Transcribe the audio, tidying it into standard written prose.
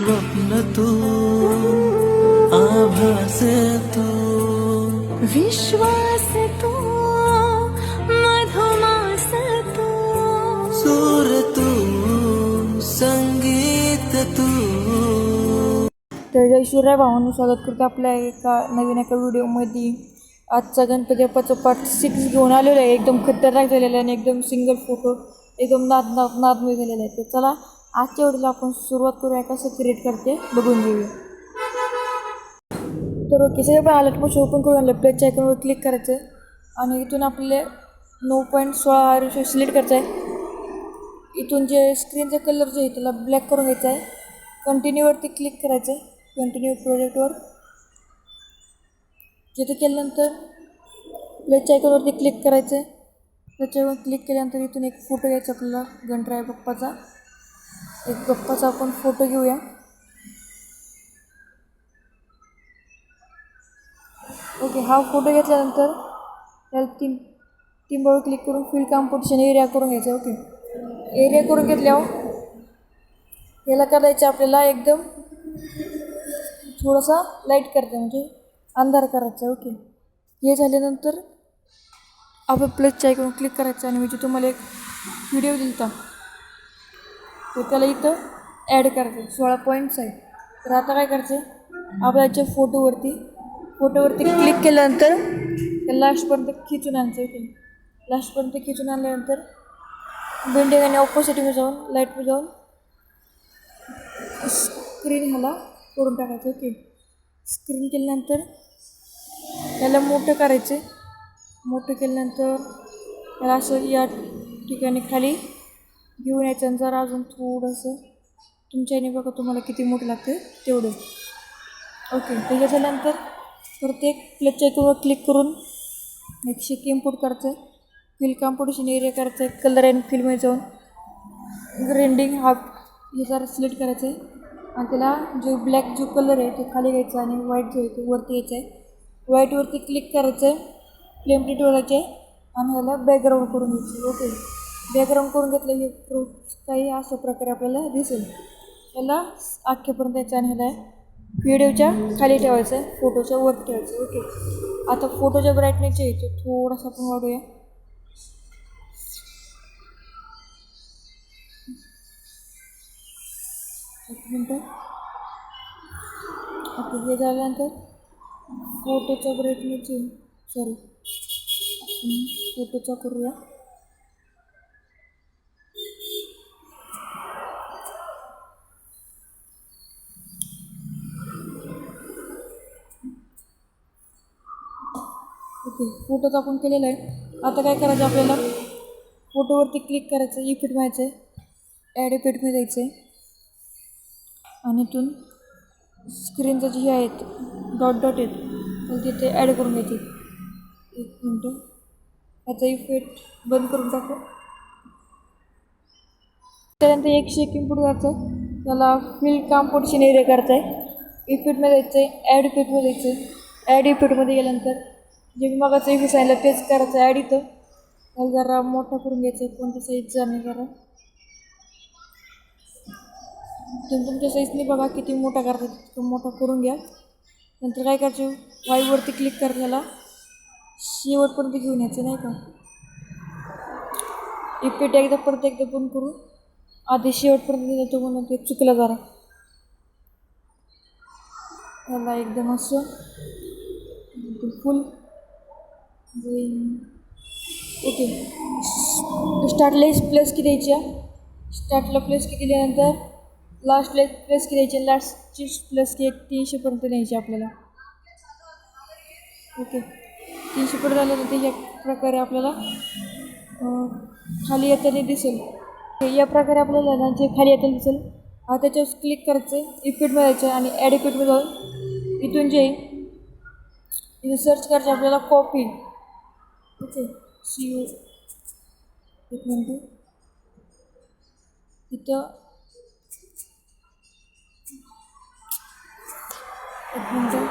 स्वप्न तू आभास तू विश्वास तू मधुमास तू सूर तू संगीत तू. तर जय शिवराय भावांनो, स्वागत करतो आपल्या नवीन एका व्हिडिओमध्ये. आजचा गणपती बाप्पाचा पार्ट 6 घेऊन आलेलो आहे. एकदम खतरनाक झालेला आहे आणि एकदम सिंगल फोटो एकदम नादमध्ये झालेला आहे. तर चला आजच्या व्हिडिओला आपण सुरुवात करूया, कसं क्रिएट करते बघून घेऊया. तर ओके, सगळे पण आलं मग ओपन करून आणलं. प्लेटच्या आयकॉनवर क्लिक करायचं आणि इथून आपले 9.16 सिलेक्ट करायचं आहे. इथून जे स्क्रीनचा कलर जो आहे त्याला ब्लॅक करून घ्यायचा आहे. कंटिन्यूवरती क्लिक करायचं आहे. कंटिन्यू प्रोजेक्टवर तिथे केल्यानंतर प्लेटच्या आयकॉनवरती क्लिक करायचं आहे. त्याच्यावर क्लिक केल्यानंतर इथून एक फोटो घ्यायचा आपल्याला गणराय बाप्पाचा. एक बाप्पाचा आपण फोटो घेऊया. ओके, हा फोटो घेतल्यानंतर त्याला तीन बरोबर क्लिक करून फिल कॉम्पोजिशन एरिया करून घ्यायचा. ओके, एरिया करून घेतल्यावर याला करायचं आपल्याला एकदम थोडासा लाईट करायचा, म्हणजे अंधार करायचा. ओके, हे झाल्यानंतर आपण प्लसच्या आयकॉनवर क्लिक करायचं आणि मी जे तुम्हाला एक व्हिडिओ दिला तर त्याला इथं ॲड करायचं. 16 पॉईंट्स आहे. तर आता काय करायचं, आपल्याच्या फोटोवरती क्लिक केल्यानंतर त्या लास्टपर्यंत खिचून आणायचं. ओके, लास्टपर्यंत खिचून आणल्यानंतर बिल्डिंग आणि ऑपोजिटमध्ये जाऊन लाईटमध्ये जाऊन स्क्रीन ह्याला करून टाकायचं. ओके, स्क्रीन केल्यानंतर त्याला मोठं करायचं. मोठं केल्यानंतर त्याला असं या ठिकाणी खाली घेऊन यायचं आणि जरा अजून थोडंसं तुमच्या याने बघा तुम्हाला किती मोठं लागतं तेवढं. ओके, ते झाल्यानंतर प्रत्येक प्लेटच्या आयकॉनवर क्लिक करून एक शेक इम्पोर्ट करायचं आहे. फिल कॉम्पोजिशन एरिया करायचं आहे. कलर अँड फिलमध्ये जाऊन ग्रेंडिंग हा हे जरा सिलेक्ट करायचं आहे आणि त्याला जो ब्लॅक जो कलर आहे तो खाली घ्यायचा आणि व्हाईट जो आहे तो वरती यायचा आहे. व्हाईटवरती क्लिक करायचं आहे. फ्लेम प्लेट वळायचे आणि ह्याला बॅकग्राऊंड करून घ्यायचं. ओके, बॅकग्राऊंड करून घेतलं हे काही अशा प्रकारे आपल्याला दिसेल. ह्याला अख्ख्यापर्यंत यायचं आणि ह्याला व्हिडिओच्या खाली ठेवायचं आहे, फोटोच्या वर ठेवायचं. ओके, आता फोटोच्या ब्राईटनेस जे आहे तो थोडासा आपण वाढूया. एक मिनटं. ओके, हे झाल्यानंतर फोटोचा ब्राईटनेस आपण फोटोचा करूया. ओके, फोटोचा आपण केलेला आहे. आता काय करायचं, आपल्याला फोटोवरती क्लिक करायचं, इफेक्ट व्हायचं आहे, ॲड इफेक्टमध्ये जायचं आहे आणि इथून स्क्रीनचं जे हे आहेत डॉट आहेत तर तिथे ॲड करून घ्यायचे. एक मिनटं, याचा इफेक्ट बंद करून टाकू. त्यानंतर एक शेक इम्पोर्ट करायचं आहे. त्याला फिल कॉम्पोजिशन एरिया करायचं आहे. इफेक्टमध्ये जायचं आहे, ॲड इफेक्टमध्ये जायचं आहे. ॲड इफेक्टमध्ये गेल्यानंतर जे मी मगाचं इफेक्ट सांगितलं तेच करायचं ॲड. इथं त्याला जरा मोठा करून घ्यायचं आहे. कोणत्या साईज जाणे जरा तुम्ही तुमच्या साईजने बघा किती मोठा करता तितकं मोठा करून घ्या. नंतर काय करायचं, वाईवरती क्लिक कर, त्याला शेवटपर्यंत घेऊन यायचं नाही का. इफेक्ट परत एकदा बंद करून आधी शेवटपर्यंत येतो म्हणून ते चुकलं जरा. त्याला एकदम असं फुल ओके. स्टार्टला प्लस की द्यायची, स्टार्टला प्लस की दिल्यानंतर लास्टला प्लस की द्यायची. लास्टची प्लस की 300पर्यंत न्यायची आपल्याला. ओके, 300पर्यंत झाल्यानंतर ह्या प्रकारे आपल्याला खाली येताना दिसेल. या प्रकारे आपल्याला ना जे खाली येताना दिसेल त्याच्यावर क्लिक करायचं, इफेक्टमध्ये जायचं आणि ॲड इफेक्टमध्ये जाऊन इथून जे इथे सर्च करायचं आपल्याला कॉपी. ओके, CO एक मिनटं. इथं एक मिनटं